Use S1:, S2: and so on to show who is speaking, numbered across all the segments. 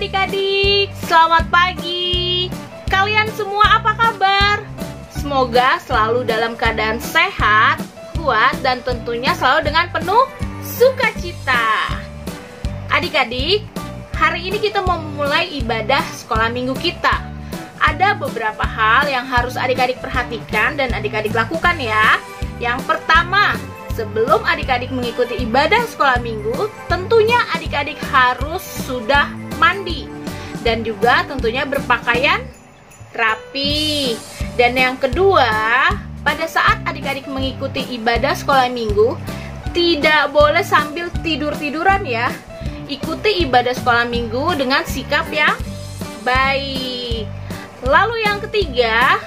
S1: adik-adik, selamat pagi. Kalian semua apa kabar? Semoga selalu dalam keadaan sehat, kuat, dan tentunya selalu dengan penuh sukacita. Adik-adik, hari ini kita mau memulai ibadah sekolah minggu kita. Ada beberapa hal yang harus adik-adik perhatikan dan adik-adik lakukan ya. Yang pertama, sebelum adik-adik mengikuti ibadah sekolah minggu, tentunya adik-adik harus sudah mandi dan juga tentunya berpakaian rapi. Dan yang kedua, pada saat adik-adik mengikuti ibadah sekolah minggu, tidak boleh sambil tidur-tiduran ya. Ikuti ibadah sekolah minggu dengan sikap yang baik. Lalu yang ketiga,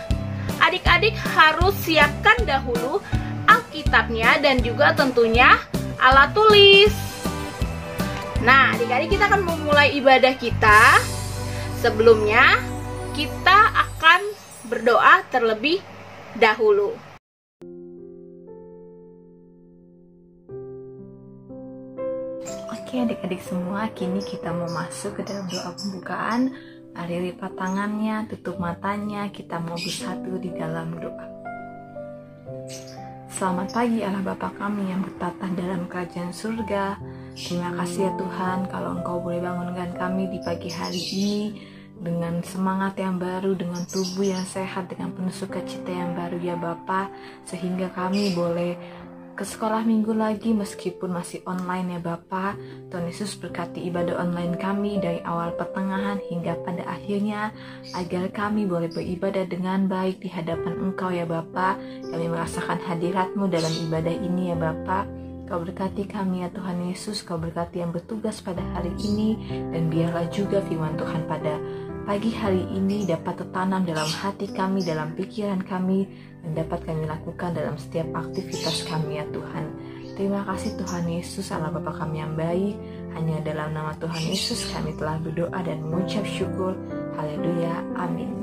S1: adik-adik harus siapkan dahulu Alkitabnya dan juga tentunya alat tulis. Nah, adik-adik, kita akan memulai ibadah kita. Sebelumnya, kita akan berdoa terlebih dahulu.
S2: Oke adik-adik semua, kini kita mau masuk ke dalam doa pembukaan. Mari lipat tangannya, tutup matanya, kita mau bersatu di dalam doa. Selamat pagi Allah Bapa kami yang bertata dalam kerajaan surga. Terima kasih ya Tuhan kalau Engkau boleh bangunkan kami di pagi hari ini dengan semangat yang baru, dengan tubuh yang sehat, dengan penuh sukacita yang baru ya Bapa, sehingga kami boleh ke sekolah minggu lagi meskipun masih online ya Bapa. Tuhan Yesus berkati ibadah online kami dari awal pertengahan hingga pada akhirnya, agar kami boleh beribadah dengan baik di hadapan Engkau ya Bapa. Kami merasakan hadirat-Mu dalam ibadah ini ya Bapa. Kau berkati kami ya Tuhan Yesus, Kau berkati yang bertugas pada hari ini, dan biarlah juga firman Tuhan pada pagi hari ini dapat tertanam dalam hati kami, dalam pikiran kami, dan dapat kami lakukan dalam setiap aktivitas kami ya Tuhan. Terima kasih Tuhan Yesus, Allah Bapa kami yang baik. Hanya dalam nama Tuhan Yesus kami telah berdoa dan mengucap syukur. Haleluya, amin.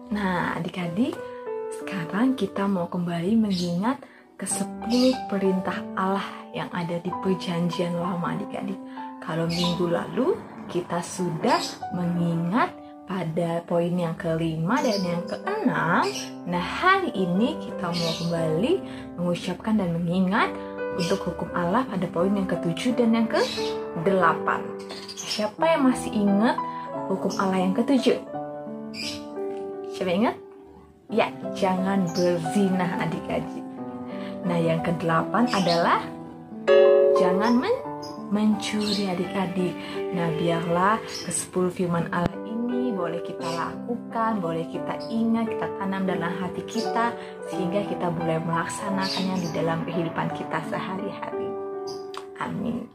S2: Nah adik-adik, sekarang kita mau kembali mengingat ke-10 perintah Allah yang ada di perjanjian lama adik-adik. Kalau minggu lalu kita sudah mengingat pada poin yang kelima dan yang keenam. Nah, hari ini kita mau kembali mengucapkan dan mengingat untuk hukum Allah pada poin yang ketujuh dan yang ke-8. Siapa yang masih ingat hukum Allah yang ketujuh? Siapa ingat? Ya, jangan berzina adik-adik. Nah, yang ke-8 adalah jangan mencuri adik-adik. Nah, biarlah ke-10 firman Allah ini boleh kita lakukan, boleh kita ingat, kita tanam dalam hati kita, sehingga kita boleh melaksanakannya di dalam kehidupan kita sehari-hari. Amin.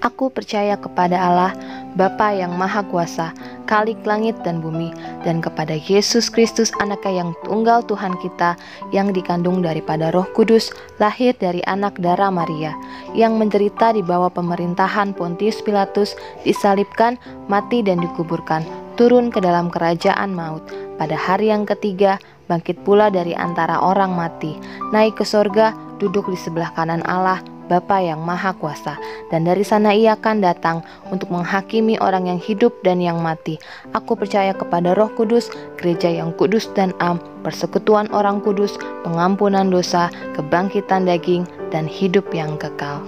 S1: Aku percaya kepada Allah, Bapa yang Maha Kuasa, Khalik langit dan bumi, dan kepada Yesus Kristus, Anaknya yang tunggal Tuhan kita, yang dikandung daripada Roh Kudus, lahir dari anak darah Maria, yang menderita di bawah pemerintahan Pontius Pilatus, disalibkan, mati dan dikuburkan, turun ke dalam kerajaan maut. Pada hari yang ketiga, bangkit pula dari antara orang mati, naik ke sorga, duduk di sebelah kanan Allah, Bapa yang Maha Kuasa, dan dari sana Ia akan datang untuk menghakimi orang yang hidup dan yang mati. Aku percaya kepada Roh Kudus, gereja yang kudus dan am, persekutuan orang kudus, pengampunan dosa, kebangkitan daging, dan hidup yang kekal.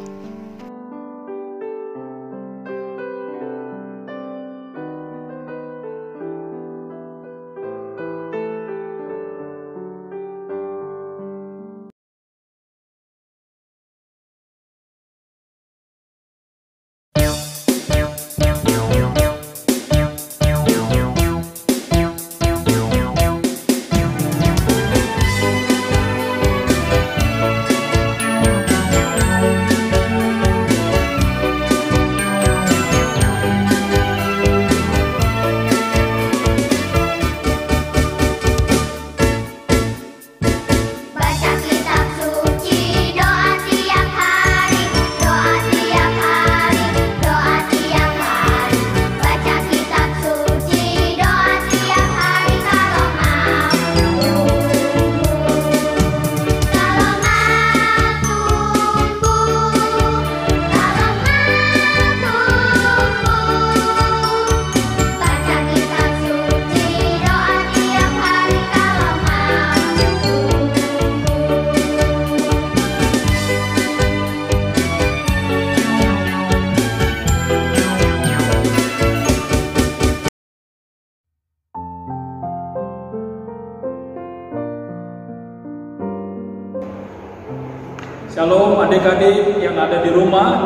S3: Shalom adik-adik yang ada di rumah.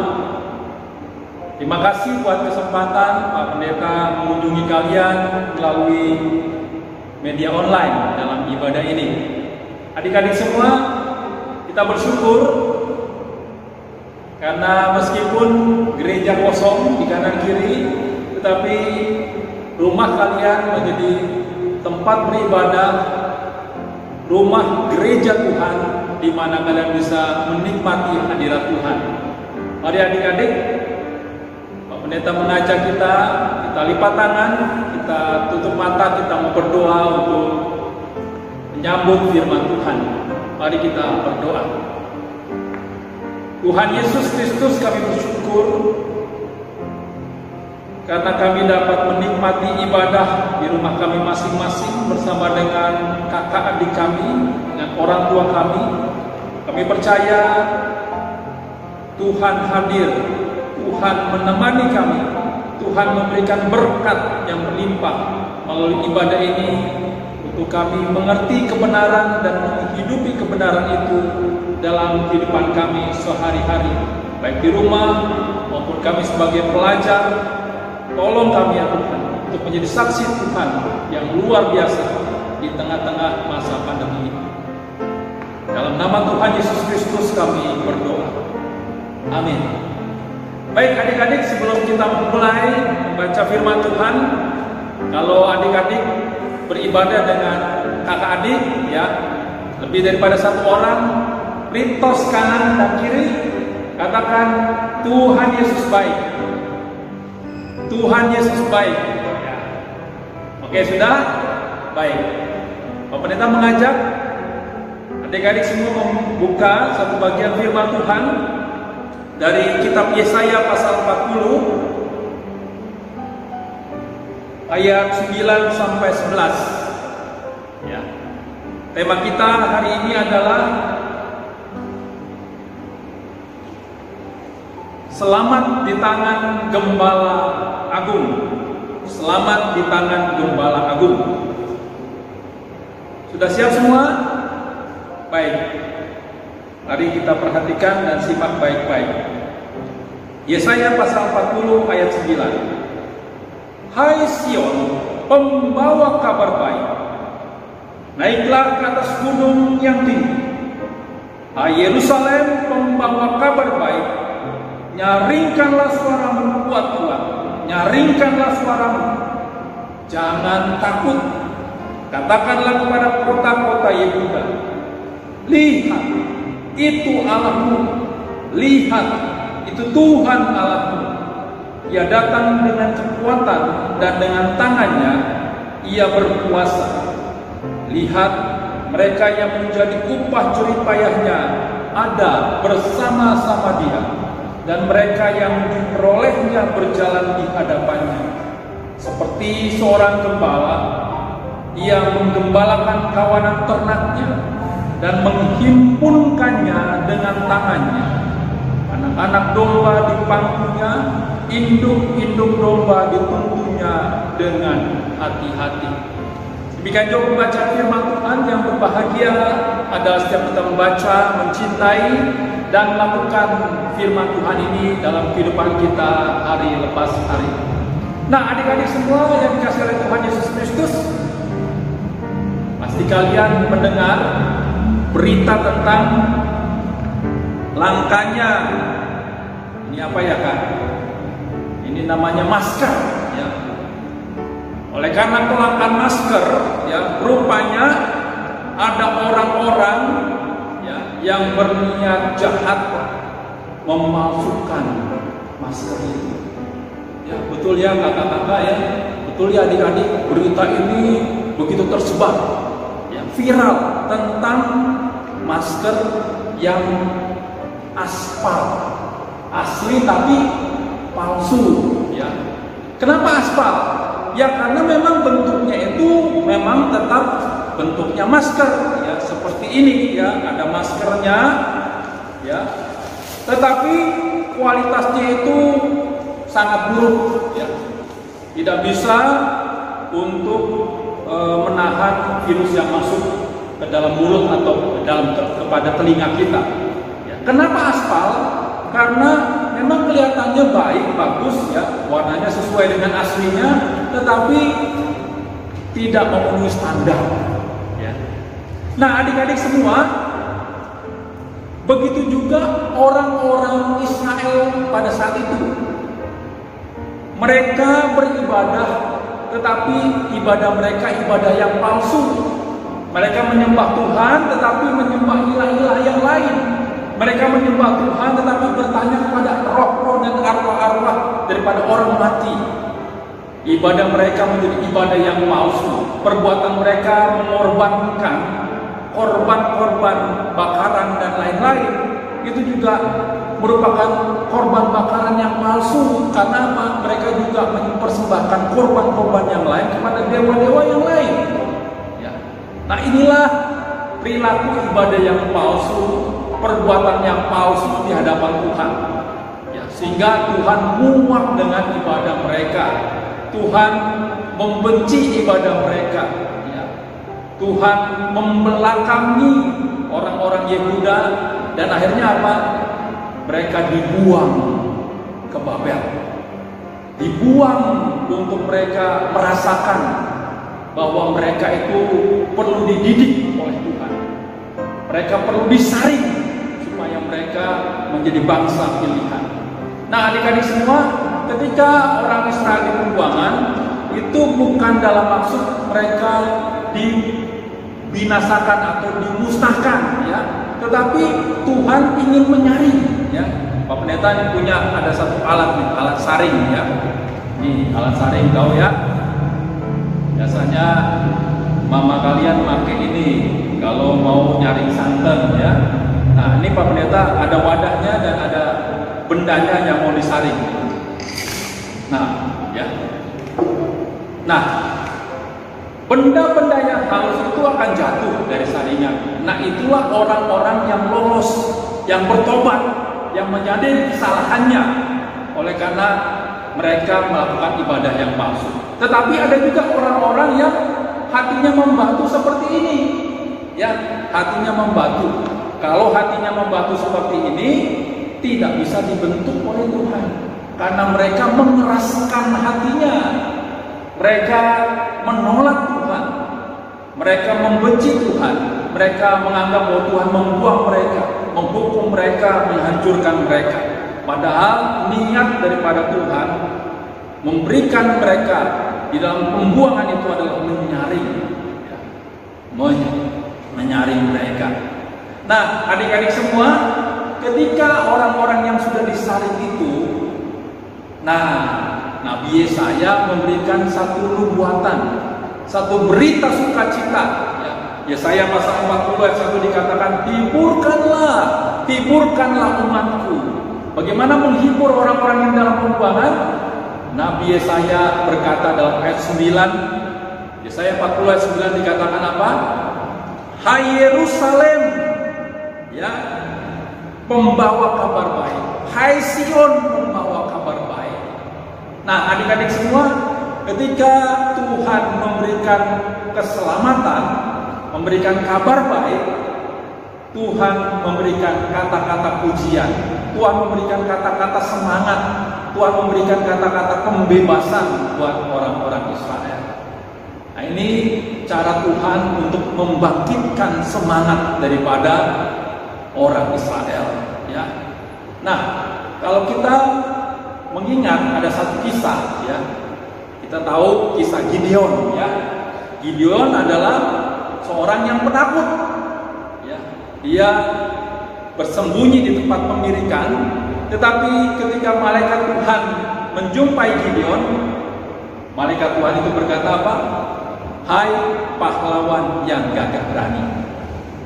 S3: Terima kasih buat kesempatan Pak Pendeta mengunjungi kalian melalui media online dalam ibadah ini. Adik-adik semua, kita bersyukur karena meskipun gereja kosong di kanan kiri, tetapi rumah kalian menjadi tempat beribadah, rumah gereja Tuhan, di mana kalian bisa menikmati hadirat Tuhan. Mari adik-adik, Pak Pendeta mengajak kita lipat tangan, kita tutup mata, kita mau berdoa untuk menyambut firman Tuhan. Mari kita berdoa. Tuhan Yesus Kristus, kami bersyukur karena kami dapat menikmati ibadah di rumah kami masing-masing bersama dengan kakak adik kami, dengan orang tua kami. Kami percaya Tuhan hadir, Tuhan menemani kami, Tuhan memberikan berkat yang berlimpah melalui ibadah ini untuk kami mengerti kebenaran dan menghidupi kebenaran itu dalam kehidupan kami sehari-hari, baik di rumah maupun kami sebagai pelajar. Tolong kami ya Tuhan untuk menjadi saksi Tuhan yang luar biasa di tengah-tengah masa pandemi ini. Dalam nama Tuhan Yesus Kristus kami berdoa. Amin. Baik adik-adik, sebelum kita mulai membaca firman Tuhan, kalau adik-adik beribadah dengan kakak adik ya, lebih daripada satu orang, lintos kanan dan kiri, katakan Tuhan Yesus baik. Tuhan Yesus baik. Oke, sudah? Baik. Pak Pendeta mengajak adik-adik semua membuka satu bagian firman Tuhan dari kitab Yesaya pasal 40 ayat 9 sampai 11. Ya. Tema kita hari ini adalah selamat di tangan Gembala Agung. Selamat di tangan Gembala Agung. Sudah siap semua? Baik. Mari kita perhatikan dan simak baik-baik. Yesaya pasal 40 ayat 9. Hai Sion, pembawa kabar baik, naiklah ke atas gunung yang tinggi. Hai Yerusalem, pembawa kabar baik, nyaringkanlah suaramu kuat-kuat, nyaringkanlah suaramu, jangan takut. Katakanlah kepada kota-kota Yehuda, lihat, itu Allahmu, lihat, itu Tuhan Allahmu. Ia datang dengan kekuatan dan dengan tangannya Ia berkuasa. Lihat, mereka yang menjadi upah jerih payahnya ada bersama-sama Dia, dan mereka yang diperolehnya berjalan di hadapannya. Seperti seorang gembala, ia menggembalakan kawanan ternaknya dan menghimpunkannya dengan tangannya. Anak-anak domba dipangkunya, induk-induk domba dituntunnya dengan hati-hati. Demikian juga membaca firman Tuhan. Yang berbahagia adalah setiap kita membaca, mencintai, dan melakukan firman Tuhan ini dalam kehidupan kita hari lepas hari. Nah, adik-adik semua yang dikasihi oleh Tuhan Yesus Kristus, pasti kalian mendengar berita tentang langkanya, ini apa ya kan? Ini namanya masker ya. Oleh karena kelangkaan masker ya, rupanya ada orang-orang ya yang berniat jahat memalsukan masker itu. Ya, betul ya kakak-kakak ya, betul ya adik-adik, berita ini begitu tersebar ya, viral tentang masker yang aspal, asli tapi palsu ya. Kenapa aspal? Ya karena memang bentuknya itu memang tetap bentuknya masker ya, seperti ini ya, ada maskernya ya, tetapi kualitasnya itu sangat buruk ya, tidak bisa untuk menahan virus yang masuk ke dalam mulut atau kepada telinga kita ya. Kenapa aspal? Karena memang kelihatannya baik, bagus ya, warnanya sesuai dengan aslinya, tetapi tidak memenuhi standar ya. Nah adik-adik semua, begitu juga orang-orang Israel pada saat itu. Mereka beribadah, tetapi ibadah mereka ibadah yang palsu. Mereka menyembah Tuhan, tetapi menyembah ilah-ilah yang lain. Mereka menyembah Tuhan, tetapi bertanya kepada roh-roh dan arwah-arwah daripada orang mati. Ibadah mereka menjadi ibadah yang palsu. Perbuatan mereka mengorbankan korban-korban bakaran dan lain-lain. Itu juga merupakan korban bakaran yang palsu. Karena apa? Mereka juga mempersembahkan korban-korban yang lain kepada dewa-dewa yang lain. Ya. Nah, inilah perilaku ibadah yang palsu, perbuatan yang palsu di hadapan Tuhan. Ya, sehingga Tuhan muak dengan ibadah mereka. Tuhan membenci ibadah mereka. Ya. Tuhan membelakangi orang-orang Yehuda, dan akhirnya apa? Mereka dibuang ke Babel. Dibuang untuk mereka merasakan bahwa mereka itu perlu dididik oleh Tuhan. Mereka perlu disaring supaya mereka menjadi bangsa pilihan. Nah, adik-adik semua, ketika orang Israel di pembuangan, itu bukan dalam maksud mereka dibinasakan atau dimusnahkan, ya. Tetapi Tuhan ingin menyaring, ya. Pak Pendeta ini punya ada satu alat nih, alat saring, ya. Nih, alat saring tahu ya. Biasanya mama kalian pakai ini kalau mau nyaring santan, ya. Nah, ini Pak Pendeta ada wadahnya dan ada bendanya yang mau disaring. Nah, ya. Nah, benda-benda yang halus itu akan jatuh dari saringan. Nah, itulah orang-orang yang lolos, yang bertobat, yang menyadari kesalahannya oleh karena mereka melakukan ibadah yang palsu. Tetapi ada juga orang-orang yang hatinya membatu seperti ini. Ya, hatinya membatu. Kalau hatinya membatu seperti ini, tidak bisa dibentuk oleh Tuhan. Karena mereka mengeraskan hatinya. Mereka menolak Tuhan. Mereka membenci Tuhan. Mereka menganggap bahwa Tuhan membuang mereka, menghukum mereka, menghancurkan mereka. Padahal niat daripada Tuhan memberikan mereka di dalam pembuangan itu adalah menyaring, ya, menyaring mereka. Nah, adik-adik semua, ketika orang-orang yang sudah disaring itu, nah, Nabi Yesaya memberikan satu nubuatan, satu berita sukacita. Ya, Yesaya pasal 40 ayat 1 dikatakan, hiburkanlah umatku. Bagaimana menghibur orang-orang yang dalam pembuangan? Nabi Yesaya berkata dalam ayat 9, Yesaya 40 ayat 9 dikatakan apa? Hai Yerusalem, ya, pembawa kabar baik. Hai Sion, pembawa kabar baik. Nah, adik-adik semua, ketika Tuhan memberikan keselamatan, memberikan kabar baik, Tuhan memberikan kata-kata pujian, Tuhan memberikan kata-kata semangat, Tuhan memberikan kata-kata pembebasan buat orang-orang Israel. Nah, ini cara Tuhan untuk membangkitkan semangat daripada orang Israel, ya. Nah, kalau kita mengingat ada satu kisah, ya. Kita tahu kisah Gideon, ya. Gideon adalah seorang yang penakut, ya. Dia bersembunyi di tempat pemirikan, tetapi ketika malaikat Tuhan menjumpai Gideon, malaikat Tuhan itu berkata apa? Hai pahlawan yang gagah berani.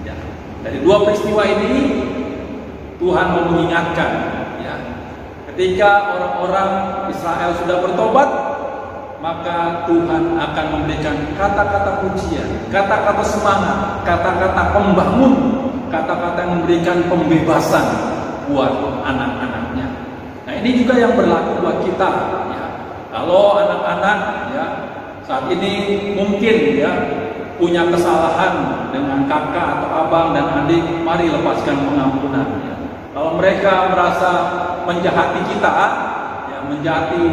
S3: Ya. Dari dua peristiwa ini Tuhan mau mengingatkan, ya, ketika orang-orang Israel sudah bertobat, maka Tuhan akan memberikan kata-kata pujian, kata-kata semangat, kata-kata pembangun, kata-kata yang memberikan pembebasan buat anak-anaknya. Nah, ini juga yang berlaku buat kita, ya. Kalau anak-anak, ya, saat ini mungkin, ya, punya kesalahan dengan kakak atau abang dan adik, mari lepaskan pengampunan, ya. Kalau mereka merasa menjahati kita, ya, menjahati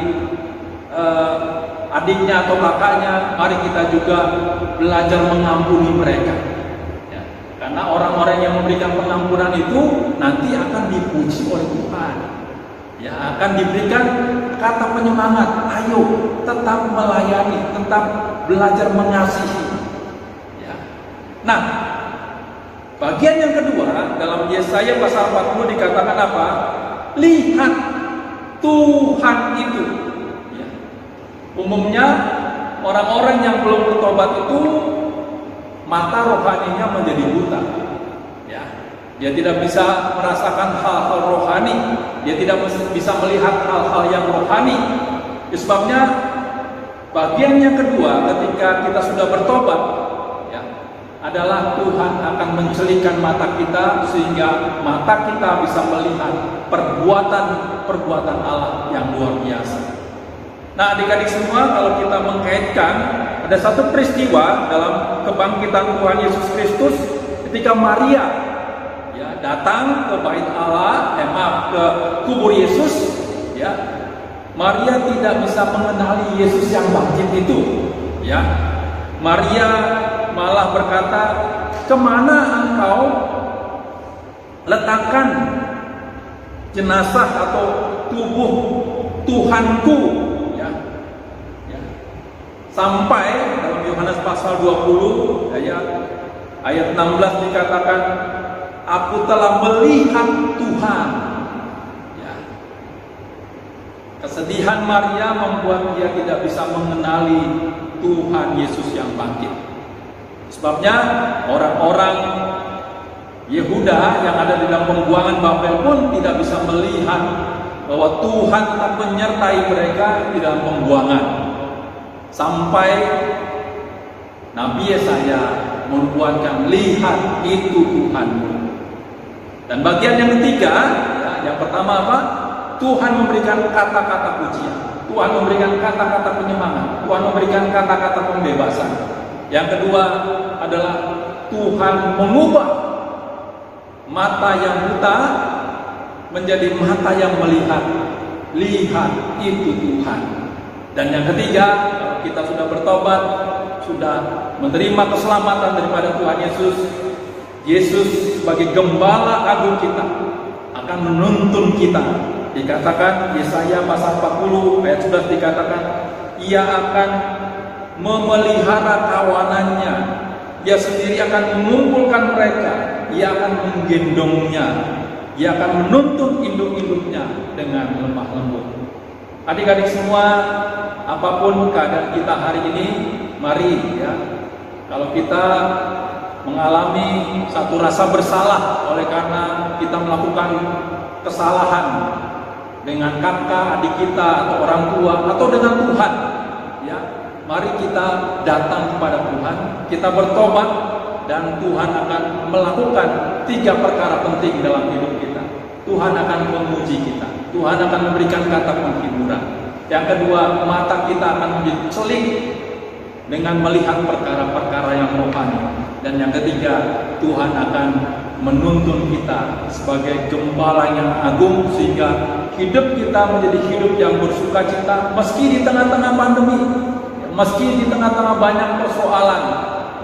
S3: adiknya atau kakaknya, mari kita juga belajar mengampuni mereka, ya. Karena orang-orang yang memberikan pengampunan itu nanti akan dipuji oleh Tuhan, ya, akan diberikan kata penyemangat, ayo tetap melayani, tetap belajar mengasihi, ya. Nah, bagian yang kedua dalam Yesaya pasal 40 dikatakan apa? Lihat Tuhan itu, ya. Umumnya orang-orang yang belum bertobat itu mata rohaninya menjadi buta, ya. Dia tidak bisa merasakan hal-hal rohani. Dia tidak bisa melihat hal-hal yang rohani. Sebabnya bagian yang kedua ketika kita sudah bertobat, ya, adalah Tuhan akan mencelikkan mata kita sehingga mata kita bisa melihat perbuatan Allah yang luar biasa. Nah, adik-adik semua, kalau kita mengkaitkan, ada satu peristiwa dalam kebangkitan Tuhan Yesus Kristus ketika Maria datang ke bait Allah, ke kubur Yesus, ya. Maria tidak bisa mengenali Yesus yang bangkit itu, ya. Maria malah berkata, "Kemana engkau letakkan jenazah atau tubuh Tuhanku?" Ya. Sampai dalam Yohanes pasal 20 ayat 16 dikatakan, "Aku telah melihat Tuhan." Ya. Kesedihan Maria membuat dia tidak bisa mengenali Tuhan Yesus yang bangkit. Sebabnya orang-orang Yehuda yang ada di dalam pembuangan Babel pun tidak bisa melihat bahwa Tuhan tetap menyertai mereka di dalam pembuangan. Sampai Nabi Yesaya membuatkan, "Lihat, itu Tuhanmu." Dan bagian yang ketiga, ya, yang pertama apa? Tuhan memberikan kata-kata pujian, Tuhan memberikan kata-kata penyemangat, Tuhan memberikan kata-kata pembebasan. Yang kedua adalah Tuhan mengubah mata yang buta menjadi mata yang melihat. Lihat, itu Tuhan. Dan yang ketiga, kalau kita sudah bertobat, sudah menerima keselamatan daripada Tuhan Yesus, Yesus sebagai gembala agung kita akan menuntun kita. Dikatakan Yesaya pasal 40 ayat 11 dikatakan, Ia akan memelihara kawanannya, Dia sendiri akan mengumpulkan mereka, Ia akan menggendongnya, Ia akan menuntun induk-induknya dengan lemah lembut. Adik-adik semua, apapun keadaan kita hari ini, mari ya, kalau kita mengalami satu rasa bersalah oleh karena kita melakukan kesalahan dengan kakak, adik kita, atau orang tua, atau dengan Tuhan, ya, mari kita datang kepada Tuhan, kita bertobat, dan Tuhan akan melakukan 3 perkara penting dalam hidup kita. Tuhan akan memuji kita, Tuhan akan memberikan kata penghiburan. Yang kedua, mata kita akan menjadi celik dengan melihat perkara-perkara yang rohani. Dan yang ketiga, Tuhan akan menuntun kita sebagai gembala yang agung sehingga hidup kita menjadi hidup yang bersukacita meski di tengah-tengah pandemi, meski di tengah-tengah banyak persoalan,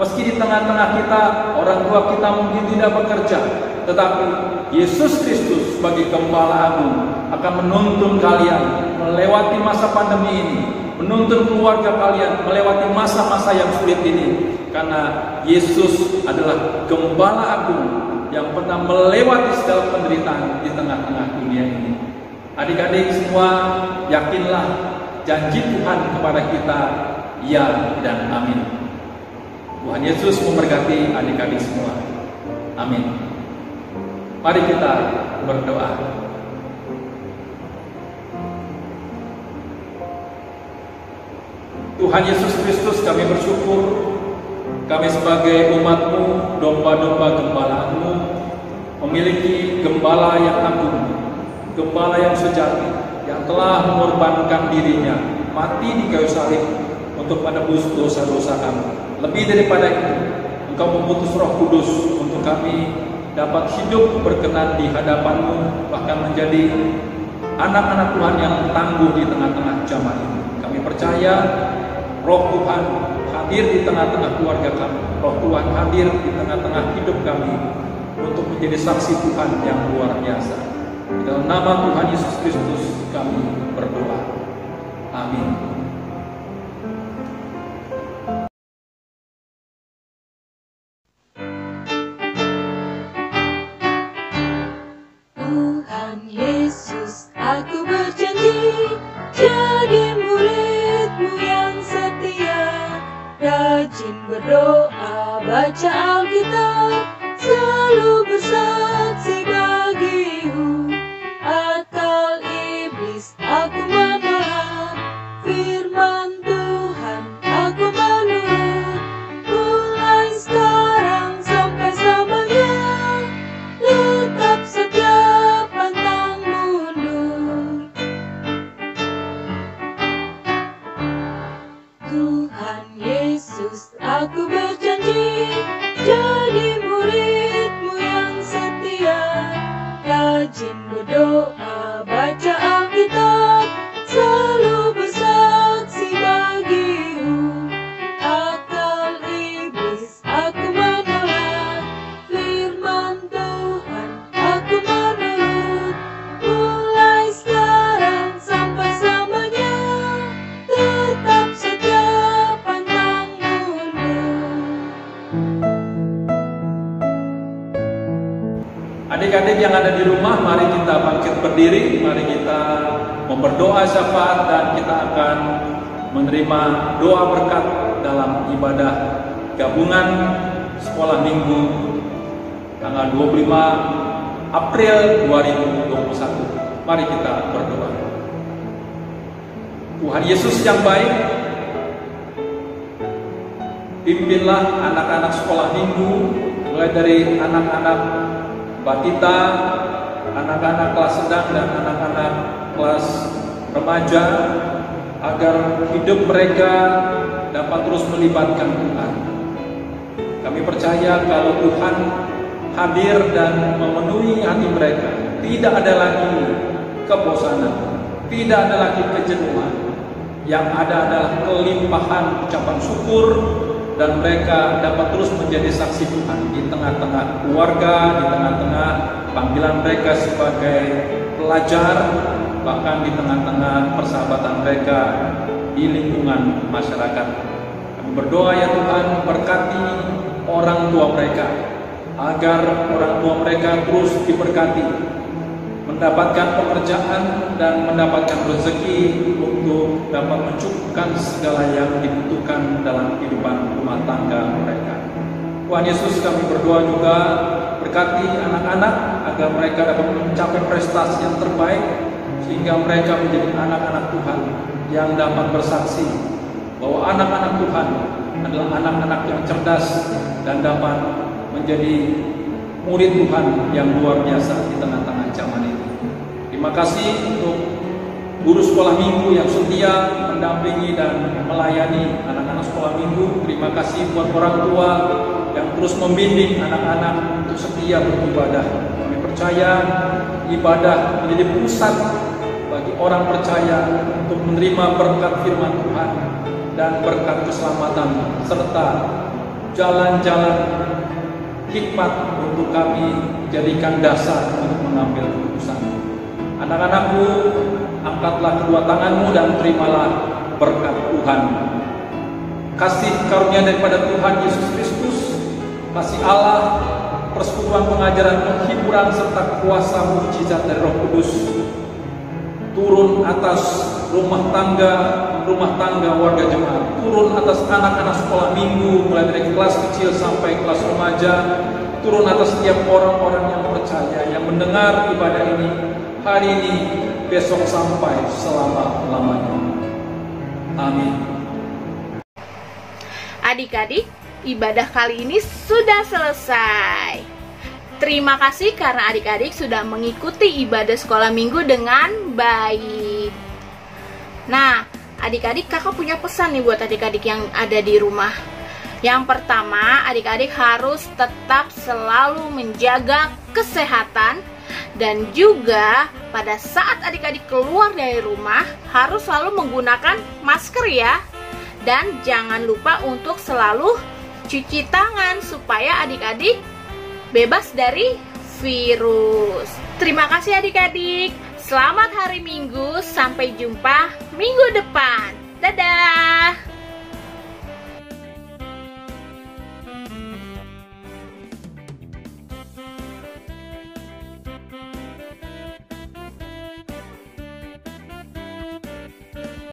S3: meski di tengah-tengah kita orang tua kita mungkin tidak bekerja, tetapi Yesus Kristus sebagai gembala agung akan menuntun kalian melewati masa pandemi ini, menuntun keluarga kalian melewati masa-masa yang sulit ini, karena Yesus adalah gembala agung yang pernah melewati segala penderitaan di tengah-tengah dunia ini. Adik-adik semua, yakinlah janji Tuhan kepada kita, ya dan amin. Tuhan Yesus memberkati adik-adik semua. Amin. Mari kita berdoa. Tuhan Yesus Kristus, kami bersyukur kami sebagai umat-Mu, domba-domba gembala-Mu, memiliki gembala yang agung, gembala yang sejati, yang telah mengorbankan dirinya, mati di kayu salib untuk menebus dosa-dosa kami. Lebih daripada itu, Engkau mengutus Roh Kudus untuk kami dapat hidup berkenan di hadapan-Mu, bahkan menjadi anak-anak Tuhan yang tangguh di tengah-tengah zaman ini. Kami percaya Roh Tuhan hadir di tengah-tengah keluarga kami, Roh Tuhan hadir di tengah-tengah hidup kami untuk menjadi saksi Tuhan yang luar biasa. Dalam nama Tuhan Yesus Kristus kami berdoa. Amin.
S4: Tuhan Yesus, aku berjanji jadi murid-Mu yang setia, rajin berdoa, baca Alkitab, selalu bersama rajin berdoa, baca Alkitab, selalu bersaksi bagimu. Akal iblis aku menolak, firman Tuhan aku menurut. Mulai sekarang sampai selamanya, tetap setia pantang mundur.
S3: Adik-adik yang ada di rumah, mari kita bangkit berdiri, mari kita memberdoa syafaat dan kita akan menerima doa berkat dalam ibadah gabungan sekolah minggu tanggal 25 April 2021. Mari kita berdoa. Tuhan Yesus yang baik, pimpinlah anak-anak sekolah minggu, mulai dari anak-anak batita, anak-anak kelas sedang dan anak-anak kelas remaja, agar hidup mereka dapat terus melibatkan Tuhan. Kami percaya kalau Tuhan hadir dan memenuhi hati mereka, tidak ada lagi kebosanan, tidak ada lagi kejenuhan. Yang ada adalah kelimpahan ucapan syukur, dan mereka dapat terus menjadi saksi Tuhan di tengah-tengah keluarga, di tengah-tengah panggilan mereka sebagai pelajar, bahkan di tengah-tengah persahabatan mereka di lingkungan masyarakat. Kami berdoa ya Tuhan, berkati orang tua mereka, agar orang tua mereka terus diberkati, mendapatkan pekerjaan dan mendapatkan rezeki untuk dapat mencukupkan segala yang dibutuhkan dalam kehidupan rumah tangga mereka. Tuhan Yesus, kami berdoa juga berkati anak-anak agar mereka dapat mencapai prestasi yang terbaik, sehingga mereka menjadi anak-anak Tuhan yang dapat bersaksi bahwa anak-anak Tuhan adalah anak-anak yang cerdas dan dapat menjadi murid Tuhan yang luar biasa di tengah-tengah zaman ini. Terima kasih untuk guru sekolah minggu yang setia mendampingi dan melayani anak-anak sekolah minggu. Terima kasih buat orang tua yang terus membimbing anak-anak untuk setia beribadah. Kami percaya ibadah menjadi pusat bagi orang percaya untuk menerima berkat firman Tuhan dan berkat keselamatan, serta jalan-jalan hikmat untuk kami jadikan dasar untuk mengambil keputusan. Anak-anakku, angkatlah kedua tanganmu dan terimalah berkat Tuhan. Kasih karunia daripada Tuhan Yesus Kristus, kasih Allah, persekutuan pengajaran penghiburan serta kuasa mujizat dari Roh Kudus turun atas rumah tangga warga jemaat, turun atas anak-anak sekolah minggu mulai dari kelas kecil sampai kelas remaja, turun atas setiap orang-orang yang percaya yang mendengar ibadah ini hari ini, besok sampai selama-lamanya. Amin.
S1: Adik-adik, ibadah kali ini sudah selesai. Terima kasih karena adik-adik sudah mengikuti ibadah sekolah minggu dengan baik. Nah, adik-adik, kakak punya pesan nih buat adik-adik yang ada di rumah. Yang pertama, adik-adik harus tetap selalu menjaga kesehatan, dan juga pada saat adik-adik keluar dari rumah harus selalu menggunakan masker ya. Dan jangan lupa untuk selalu cuci tangan supaya adik-adik bebas dari virus. Terima kasih adik-adik. Selamat hari Minggu, sampai jumpa minggu depan. Dadah.